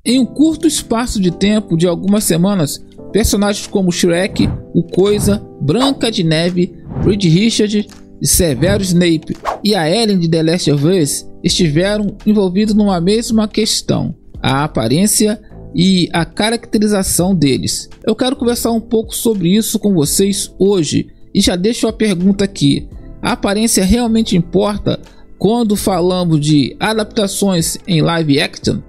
Em um curto espaço de tempo de algumas semanas, personagens como Shrek, o Coisa, Branca de Neve, Reed Richards, Severus Snape e a Ellen de The Last of Us estiveram envolvidos numa mesma questão: a aparência e a caracterização deles. Eu quero conversar um pouco sobre isso com vocês hoje e já deixo a pergunta aqui: a aparência realmente importa quando falamos de adaptações em live action?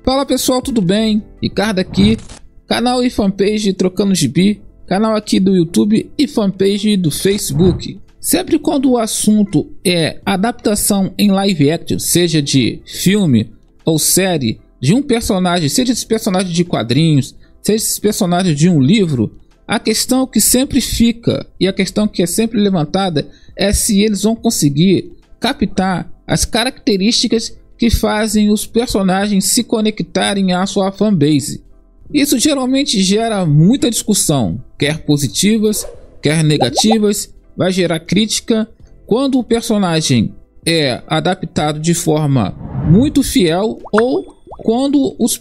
Fala pessoal, tudo bem? Ricardo aqui, canal e fanpage Trocando Gibi, canal aqui do YouTube e fanpage do Facebook. Sempre quando o assunto é adaptação em live action, seja de filme ou série, de um personagem, seja esse personagem de quadrinhos, seja esse personagem de um livro, a questão que sempre fica e a questão que é sempre levantada é se eles vão conseguir captar as características que fazem os personagens se conectarem à sua fanbase. Isso geralmente gera muita discussão, quer positivas, quer negativas, vai gerar crítica. Quando o personagem é adaptado de forma muito fiel ou quando os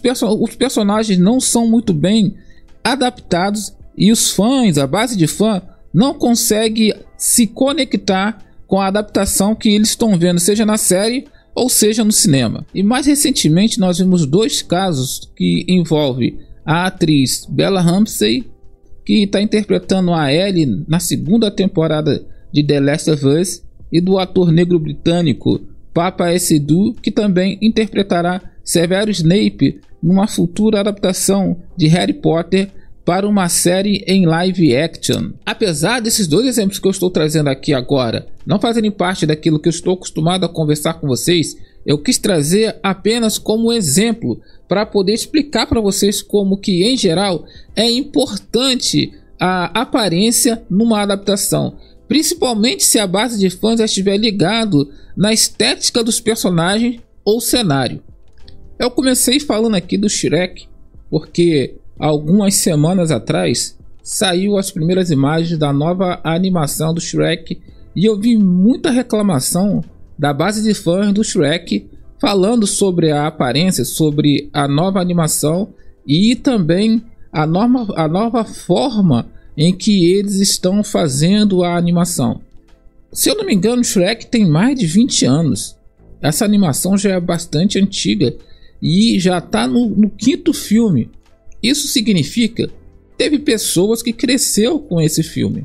personagens não são muito bem adaptados e os fãs, a base de fã, não consegue se conectar com a adaptação que eles estão vendo, seja na série ou seja no cinema. E mais recentemente nós vimos dois casos que envolvem a atriz Bella Ramsey, que está interpretando a Ellie na segunda temporada de The Last of Us, e do ator negro britânico Papa Essiedu, que também interpretará Severus Snape numa futura adaptação de Harry Potter para uma série em live action. Apesar desses dois exemplos que eu estou trazendo aqui agora não fazerem parte daquilo que eu estou acostumado a conversar com vocês, eu quis trazer apenas como exemplo para poder explicar para vocês como que em geral é importante a aparência numa adaptação, principalmente se a base de fãs estiver ligado na estética dos personagens ou cenário. Eu comecei falando aqui do Shrek porque algumas semanas atrás saiu as primeiras imagens da nova animação do Shrek e eu vi muita reclamação da base de fãs do Shrek falando sobre a aparência, sobre a nova animação e também a nova forma em que eles estão fazendo a animação. Se eu não me engano, o Shrek tem mais de 20 anos. Essa animação já é bastante antiga e já está no quinto filme. Isso significa que teve pessoas que cresceram com esse filme,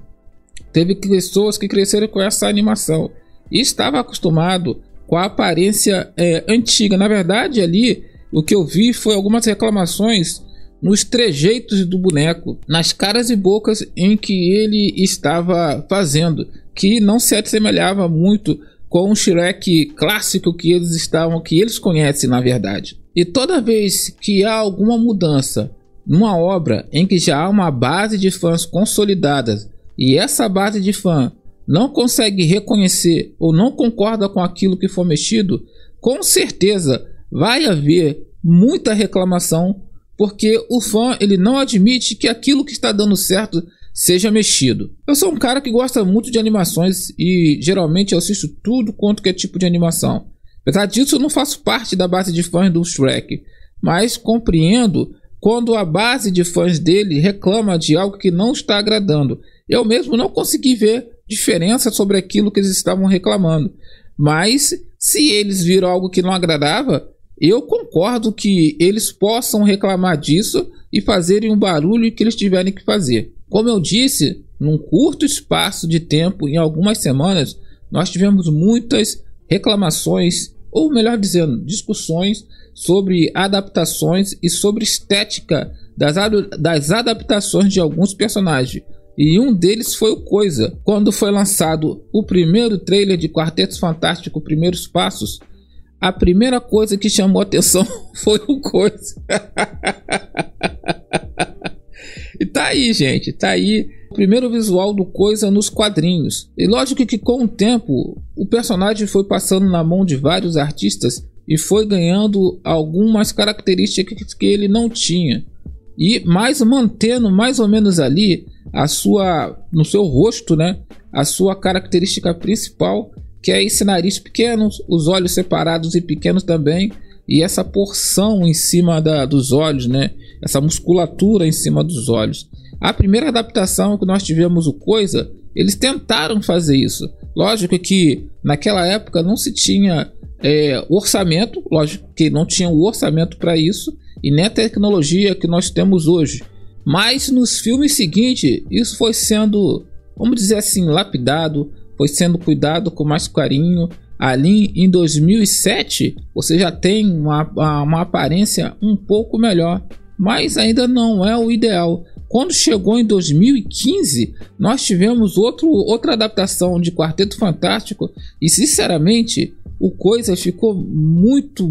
teve pessoas que cresceram com essa animação e estava acostumado com a aparência antiga. Na verdade, ali o que eu vi foi algumas reclamações nos trejeitos do boneco, nas caras e bocas em que ele estava fazendo, que não se assemelhava muito com o Shrek clássico que eles conhecem na verdade. E toda vez que há alguma mudança numa obra em que já há uma base de fãs consolidadas e essa base de fã não consegue reconhecer ou não concorda com aquilo que for mexido, com certeza vai haver muita reclamação, porque o fã ele não admite que aquilo que está dando certo seja mexido. Eu sou um cara que gosta muito de animações e geralmente eu assisto tudo quanto que é tipo de animação. Apesar disso, eu não faço parte da base de fãs do Shrek, mas compreendo quando a base de fãs dele reclama de algo que não está agradando. Eu mesmo não consegui ver diferença sobre aquilo que eles estavam reclamando, mas se eles viram algo que não agradava, eu concordo que eles possam reclamar disso e fazerem o barulho que eles tiverem que fazer. Como eu disse, num curto espaço de tempo, em algumas semanas, nós tivemos muitas reclamações, ou melhor dizendo, discussões sobre adaptações e sobre estética das adaptações de alguns personagens. E um deles foi o Coisa. Quando foi lançado o primeiro trailer de Quarteto Fantástico Primeiros Passos, a primeira coisa que chamou a atenção foi o Coisa. E tá aí, gente, tá aí o primeiro visual do Coisa nos quadrinhos. E lógico que com o tempo o personagem foi passando na mão de vários artistas e foi ganhando algumas características que ele não tinha, e mais mantendo mais ou menos ali no seu rosto, né, a sua característica principal, que é esse nariz pequeno, os olhos separados e pequenos também, e essa porção em cima dos olhos, né? Essa musculatura em cima dos olhos. A primeira adaptação que nós tivemos, o Coisa, eles tentaram fazer isso. Lógico que naquela época não se tinha orçamento, lógico que não tinha o orçamento para isso, e nem a tecnologia que nós temos hoje. Mas nos filmes seguintes, isso foi sendo, vamos dizer assim, lapidado, foi sendo cuidado com mais carinho. Ali em 2007, você já tem uma aparência um pouco melhor, mas ainda não é o ideal. Quando chegou em 2015, nós tivemos outra adaptação de Quarteto Fantástico e, sinceramente, o Coisa ficou muito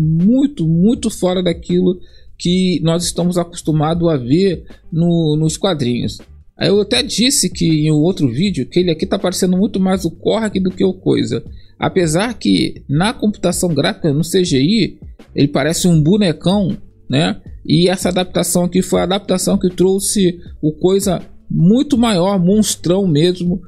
fora daquilo que nós estamos acostumados a ver nos quadrinhos. Eu até disse que em outro vídeo que ele aqui está parecendo muito mais o Korg do que o Coisa. Apesar que na computação gráfica, no CGI, ele parece um bonecão, né? E essa adaptação aqui foi a adaptação que trouxe o Coisa muito maior, monstrão mesmo.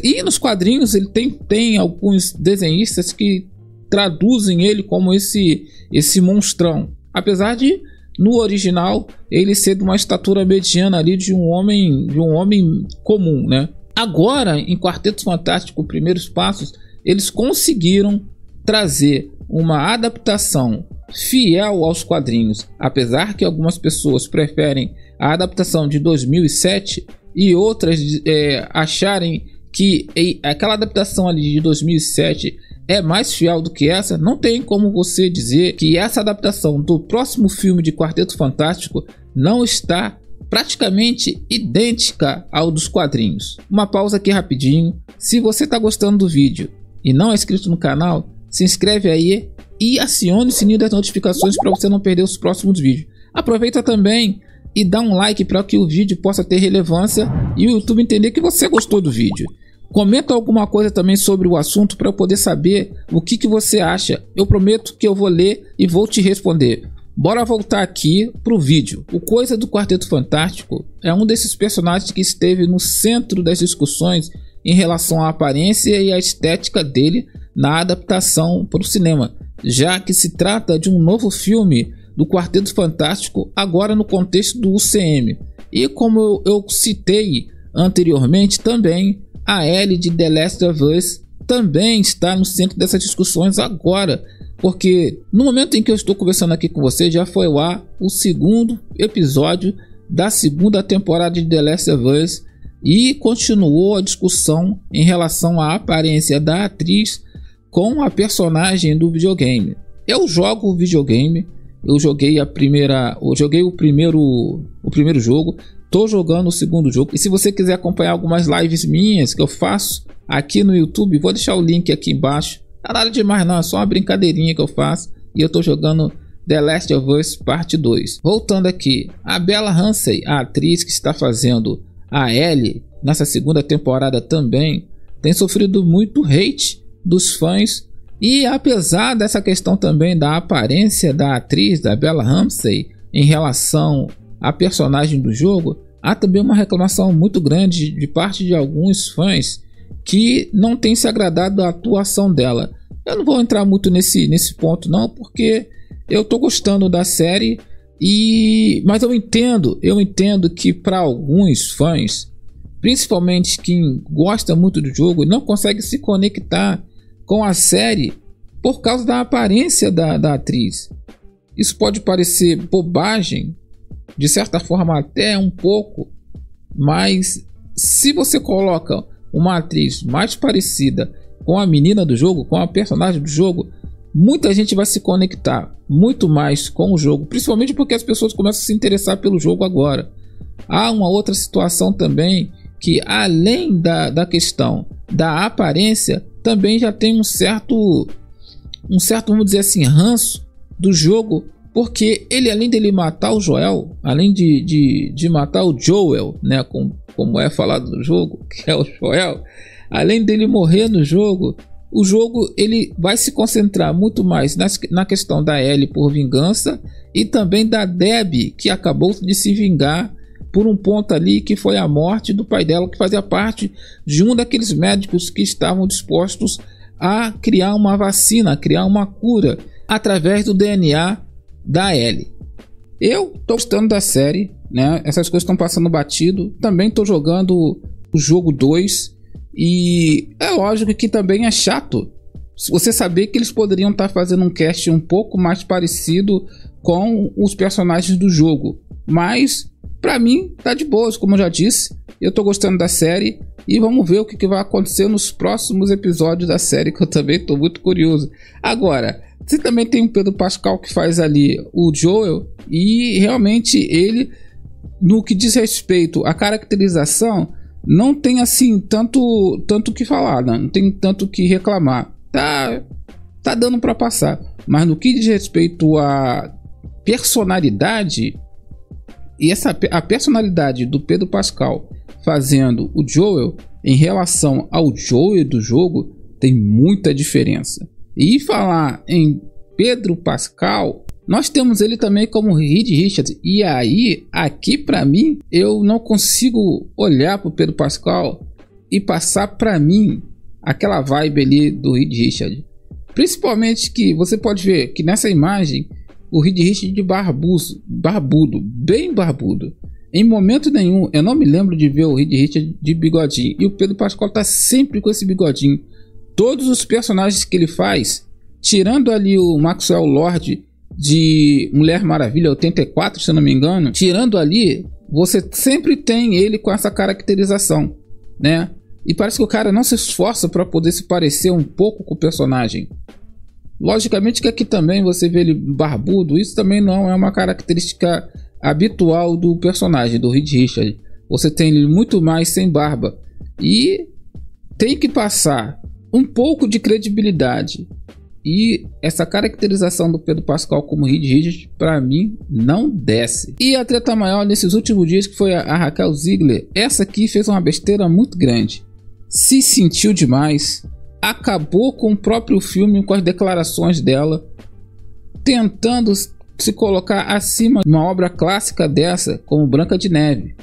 E nos quadrinhos ele tem alguns desenhistas que traduzem ele como esse monstrão. Apesar de no original ele ser de uma estatura mediana ali de um homem comum, né? Agora em Quarteto Fantástico, Primeiros Passos, eles conseguiram trazer uma adaptação fiel aos quadrinhos, apesar que algumas pessoas preferem a adaptação de 2007 e outras acharem que aquela adaptação ali de 2007 é mais fiel do que essa. Não tem como você dizer que essa adaptação do próximo filme de Quarteto Fantástico não está praticamente idêntica ao dos quadrinhos. Uma pausa aqui rapidinho. Se você está gostando do vídeo e não é inscrito no canal, se inscreve aí e acione o sininho das notificações para você não perder os próximos vídeos. Aproveita também e dá um like para que o vídeo possa ter relevância e o YouTube entender que você gostou do vídeo. Comenta alguma coisa também sobre o assunto para eu poder saber o que você acha. Eu prometo que eu vou ler e vou te responder. Bora voltar aqui pro vídeo. O Coisa do Quarteto Fantástico é um desses personagens que esteve no centro das discussões em relação à aparência e à estética dele na adaptação para o cinema, já que se trata de um novo filme do Quarteto Fantástico agora no contexto do UCM. E como eu citei anteriormente também, a Ellie de The Last of Us também está no centro dessas discussões agora, porque no momento em que eu estou conversando aqui com você já foi lá o segundo episódio da segunda temporada de The Last of Us e continuou a discussão em relação à aparência da atriz com a personagem do videogame. Eu jogo o videogame, eu joguei o primeiro jogo, tô jogando o segundo jogo, e se você quiser acompanhar algumas lives minhas que eu faço aqui no YouTube, vou deixar o link aqui embaixo. Não é nada demais não, é só uma brincadeirinha que eu faço e eu tô jogando The Last of Us Parte 2. Voltando aqui, a Bella Ramsey, a atriz que está fazendo a Ellie nessa segunda temporada também, tem sofrido muito hate dos fãs. E apesar dessa questão também da aparência da atriz, da Bella Ramsey, em relação à personagem do jogo, há também uma reclamação muito grande de parte de alguns fãs que não tem se agradado da atuação dela. Eu não vou entrar muito nesse ponto não, porque eu tô gostando da série, mas eu entendo que para alguns fãs, principalmente quem gosta muito do jogo, não consegue se conectar com a série por causa da aparência da atriz. Isso pode parecer bobagem, de certa forma até um pouco, mas se você coloca uma atriz mais parecida com a menina do jogo, com a personagem do jogo, muita gente vai se conectar muito mais com o jogo, principalmente porque as pessoas começam a se interessar pelo jogo agora. Há uma outra situação também, que além da questão da aparência, também já tem um certo, vamos dizer assim, ranço do jogo, porque ele, além dele matar o Joel, além de matar o Joel, né, como é falado no jogo, que é o Joel, além dele morrer no jogo, o jogo ele vai se concentrar muito mais na questão da Ellie por vingança e também da Debbie, que acabou de se vingar por um ponto ali, que foi a morte do pai dela, que fazia parte de um daqueles médicos que estavam dispostos a criar uma vacina, a criar uma cura através do DNA da Ellie. Eu tô gostando da série, né? Essas coisas estão passando batido. Também tô jogando o jogo 2 e é lógico que também é chato você saber que eles poderiam estar fazendo um cast um pouco mais parecido com os personagens do jogo, mas pra mim tá de boas, como eu já disse. Eu tô gostando da série e vamos ver o que vai acontecer nos próximos episódios da série, que eu também tô muito curioso. Agora, você também tem o Pedro Pascal que faz ali o Joel, e realmente ele, no que diz respeito à caracterização, não tem assim tanto que falar, não tem tanto que reclamar. Tá dando para passar, mas no que diz respeito à personalidade, e a personalidade do Pedro Pascal fazendo o Joel em relação ao Joel do jogo tem muita diferença. E falar em Pedro Pascal, nós temos ele também como Reed Richards, e aí aqui para mim eu não consigo olhar para o Pedro Pascal e passar para mim aquela vibe ali do Reed Richards, principalmente que você pode ver que nessa imagem o Reed Richards de barbudo, bem barbudo. Em momento nenhum eu não me lembro de ver o Reed Richards de bigodinho, e o Pedro Pascal tá sempre com esse bigodinho. Todos os personagens que ele faz, tirando ali o Maxwell Lord de Mulher Maravilha 84, se eu não me engano, tirando ali, você sempre tem ele com essa caracterização, né? E parece que o cara não se esforça para poder se parecer um pouco com o personagem. Logicamente que aqui também você vê ele barbudo, isso também não é uma característica habitual do personagem, do Reed Richards. Você tem ele muito mais sem barba. E tem que passar um pouco de credibilidade. E essa caracterização do Pedro Pascal como Reed Richards, para mim, não desce. E a treta maior nesses últimos dias, que foi a Raquel Ziegler, essa aqui fez uma besteira muito grande. Se sentiu demais, acabou com o próprio filme, com as declarações dela, tentando se colocar acima de uma obra clássica dessa, como Branca de Neve.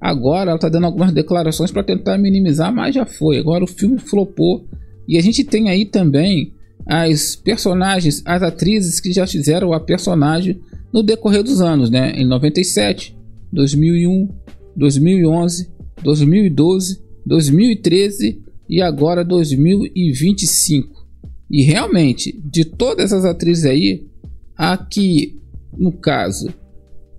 Agora ela está dando algumas declarações para tentar minimizar, mas já foi. Agora o filme flopou. E a gente tem aí também as personagens, as atrizes que já fizeram a personagem no decorrer dos anos, né? Em 97, 2001, 2011, 2012, 2013 e agora 2025. E realmente, de todas essas atrizes aí, a que, no caso,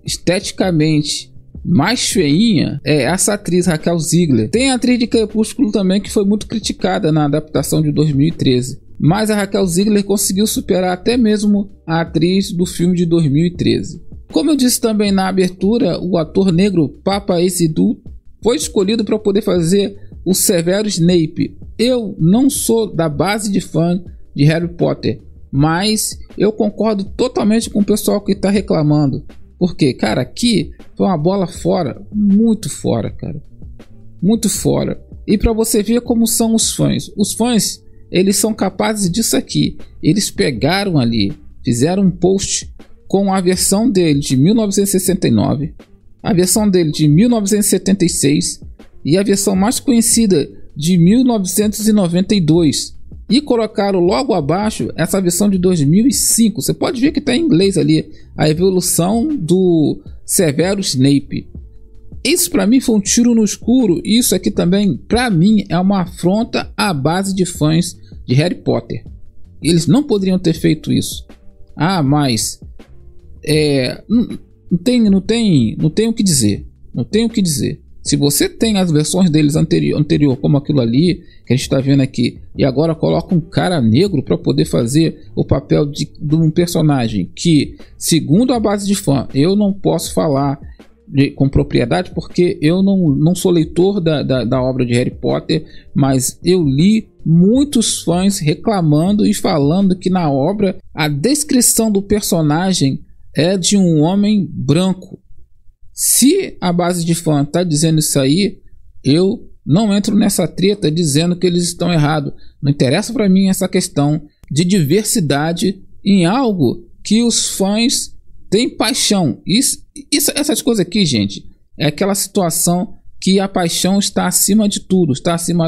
esteticamente mais feinha é essa atriz Raquel Ziegler. Tem a atriz de Crepúsculo também, que foi muito criticada na adaptação de 2013. Mas a Raquel Ziegler conseguiu superar até mesmo a atriz do filme de 2013. Como eu disse também na abertura, o ator negro Papa Ezidou foi escolhido para poder fazer o Severo Snape. Eu não sou da base de fã de Harry Potter, mas eu concordo totalmente com o pessoal que está reclamando. Porque, cara, aqui foi uma bola fora, muito fora, cara. Muito fora. E para você ver como são os fãs, eles são capazes disso aqui. Eles pegaram ali, fizeram um post com a versão dele de 1969, a versão dele de 1976 e a versão mais conhecida de 1992. E colocaram logo abaixo essa versão de 2005. Você pode ver que está em inglês ali, a evolução do Severo Snape. Isso para mim foi um tiro no escuro. Isso aqui também, para mim, é uma afronta à base de fãs de Harry Potter. Eles não poderiam ter feito isso. Ah, mas não tem o que dizer. Não tem o que dizer. Se você tem as versões deles anterior, como aquilo ali que a gente está vendo aqui, e agora coloca um cara negro para poder fazer o papel de um personagem que, segundo a base de fã, eu não posso falar com propriedade porque eu não sou leitor da obra de Harry Potter, mas eu li muitos fãs reclamando e falando que na obra a descrição do personagem é de um homem branco. Se a base de fã está dizendo isso aí, eu não entro nessa treta dizendo que eles estão errados. Não interessa para mim essa questão de diversidade em algo que os fãs têm paixão. Essas coisas aqui, gente, é aquela situação que a paixão está acima de tudo, está acima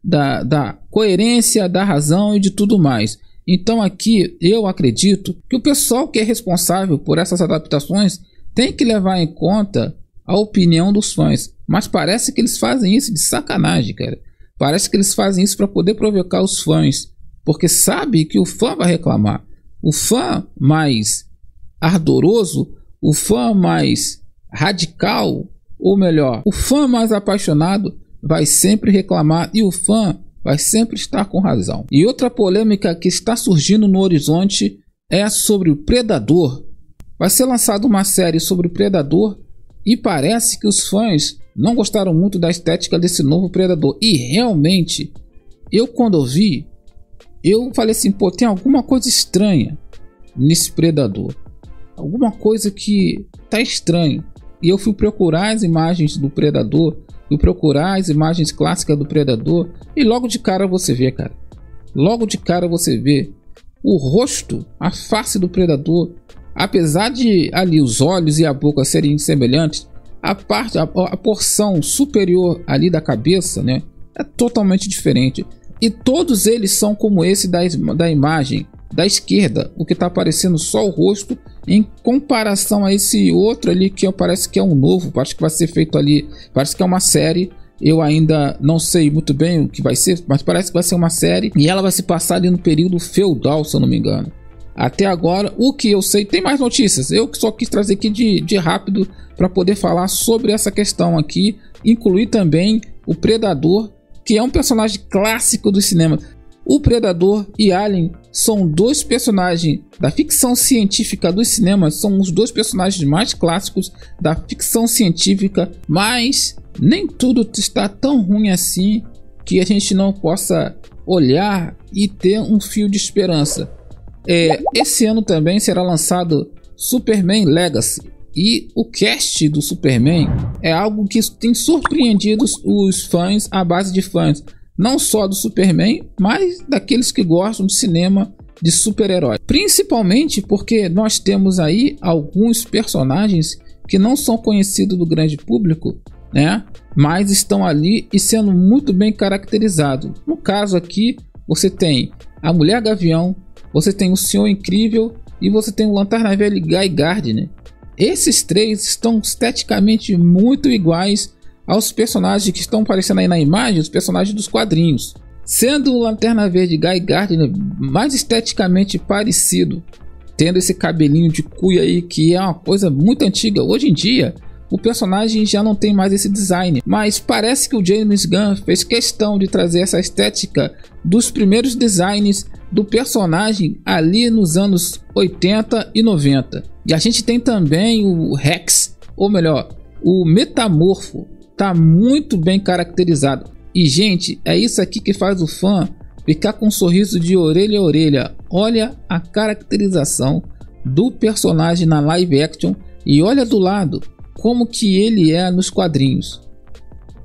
da coerência, da razão e de tudo mais. Então aqui eu acredito que o pessoal que é responsável por essas adaptações tem que levar em conta a opinião dos fãs. Mas parece que eles fazem isso de sacanagem, cara. Parece que eles fazem isso para poder provocar os fãs, porque sabe que o fã vai reclamar. O fã mais ardoroso, o fã mais radical, ou melhor, o fã mais apaixonado vai sempre reclamar e o fã vai sempre estar com razão. E outra polêmica que está surgindo no horizonte é sobre o Predador. Vai ser lançada uma série sobre o Predador e parece que os fãs não gostaram muito da estética desse novo Predador. E realmente, eu quando vi, eu falei assim, pô, tem alguma coisa estranha nesse Predador. Alguma coisa que tá estranho. E eu fui procurar as imagens do Predador, fui procurar as imagens clássicas do Predador e logo de cara você vê, cara. Logo de cara você vê o rosto, a face do Predador. Apesar de ali os olhos e a boca serem semelhantes, a porção superior ali da cabeça, né, é totalmente diferente. E todos eles são como esse da imagem da esquerda, o que está aparecendo só o rosto em comparação a esse outro ali que parece que é um novo, parece que vai ser feito ali, parece que é uma série. Eu ainda não sei muito bem o que vai ser, mas parece que vai ser uma série e ela vai se passar ali no período feudal, se eu não me engano. Até agora, o que eu sei, tem mais notícias. Eu só quis trazer aqui de rápido para poder falar sobre essa questão aqui, incluir também o Predador, que é um personagem clássico do cinema. O Predador e Alien são dois personagens da ficção científica do cinema, são os dois personagens mais clássicos da ficção científica, mas nem tudo está tão ruim assim que a gente não possa olhar e ter um fio de esperança. Esse ano também será lançado Superman Legacy. E o cast do Superman é algo que tem surpreendido os fãs, a base de fãs, não só do Superman, mas daqueles que gostam de cinema de super-herói. Principalmente porque nós temos aí alguns personagens que não são conhecidos do grande público, né? Mas estão ali e sendo muito bem caracterizados. No caso aqui, você tem a Mulher Gavião, você tem o Senhor Incrível e você tem o Lanterna Verde Guy Gardner. Esses três estão esteticamente muito iguais aos personagens que estão aparecendo aí na imagem, os personagens dos quadrinhos. Sendo o Lanterna Verde Guy Gardner mais esteticamente parecido, tendo esse cabelinho de cuia aí que é uma coisa muito antiga. Hoje em dia, o personagem já não tem mais esse design, mas parece que o James Gunn fez questão de trazer essa estética dos primeiros designs do personagem ali nos anos 80 e 90. E a gente tem também o Rex, ou melhor, o Metamorfo, tá muito bem caracterizado. E gente, é isso aqui que faz o fã ficar com um sorriso de orelha a orelha. Olha a caracterização do personagem na live action e olha do lado como que ele é nos quadrinhos.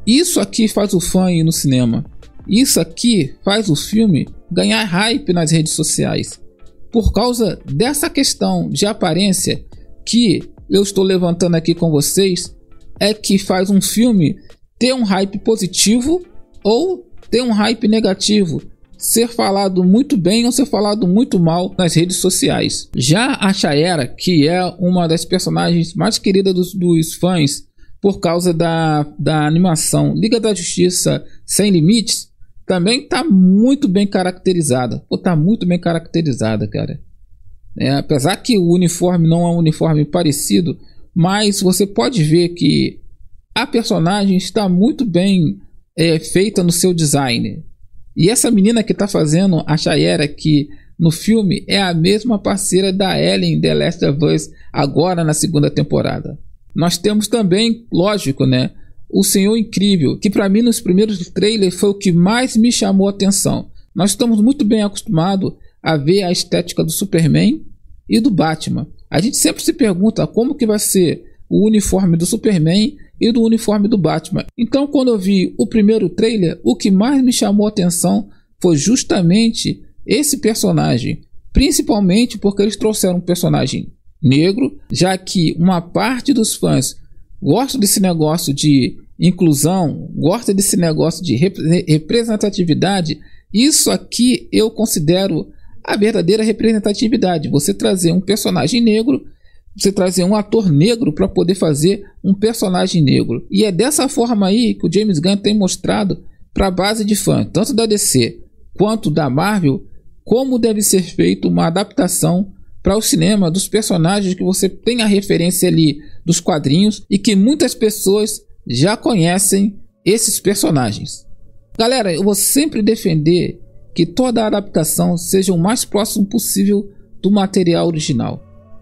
Isso aqui faz o fã ir no cinema. Isso aqui faz o filme ganhar hype nas redes sociais. Por causa dessa questão de aparência que eu estou levantando aqui com vocês, é que faz um filme ter um hype positivo ou ter um hype negativo, ser falado muito bem ou ser falado muito mal nas redes sociais. Já a Shaera, que é uma das personagens mais queridas dos fãs por causa da animação Liga da Justiça Sem Limites, também tá muito bem caracterizada. Pô, tá muito bem caracterizada, cara. Apesar que o uniforme não é um uniforme parecido, mas você pode ver que a personagem está muito bem feita no seu design. E essa menina que está fazendo a Shaera aqui no filme é a mesma parceira da Ellie em The Last of Us, agora na segunda temporada. Nós temos também, lógico, né, o Senhor Incrível, que para mim nos primeiros trailers foi o que mais me chamou a atenção. Nós estamos muito bem acostumados a ver a estética do Superman e do Batman. A gente sempre se pergunta como que vai ser o uniforme do Superman e do uniforme do Batman. Então, quando eu vi o primeiro trailer, o que mais me chamou a atenção foi justamente esse personagem, principalmente porque eles trouxeram um personagem negro, já que uma parte dos fãs gosta desse negócio de inclusão, gosta desse negócio de representatividade, isso aqui eu considero a verdadeira representatividade. Você trazer um personagem negro, você trazer um ator negro para poder fazer um personagem negro. E é dessa forma aí que o James Gunn tem mostrado para a base de fã, tanto da DC quanto da Marvel, como deve ser feita uma adaptação para o cinema dos personagens que você tem a referência ali dos quadrinhos e que muitas pessoas já conhecem esses personagens. Galera, eu vou sempre defender que toda a adaptação seja o mais próximo possível do material original.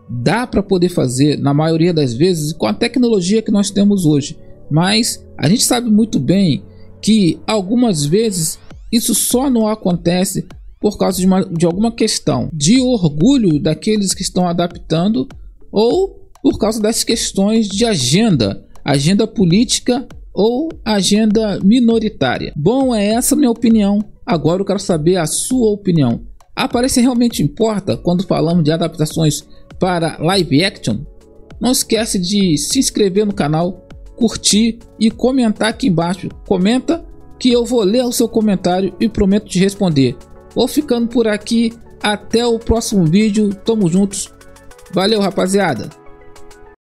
Dá para poder fazer, na maioria das vezes, com a tecnologia que nós temos hoje, mas a gente sabe muito bem que algumas vezes isso só não acontece por causa de alguma questão de orgulho daqueles que estão adaptando ou por causa das questões de agenda política ou agenda minoritária. Bom, é essa a minha opinião. Agora eu quero saber a sua opinião. A aparência realmente importa quando falamos de adaptações para live action? Não esquece de se inscrever no canal, curtir e comentar aqui embaixo. Comenta que eu vou ler o seu comentário e prometo te responder. Vou ficando por aqui, até o próximo vídeo, tamo juntos, valeu rapaziada.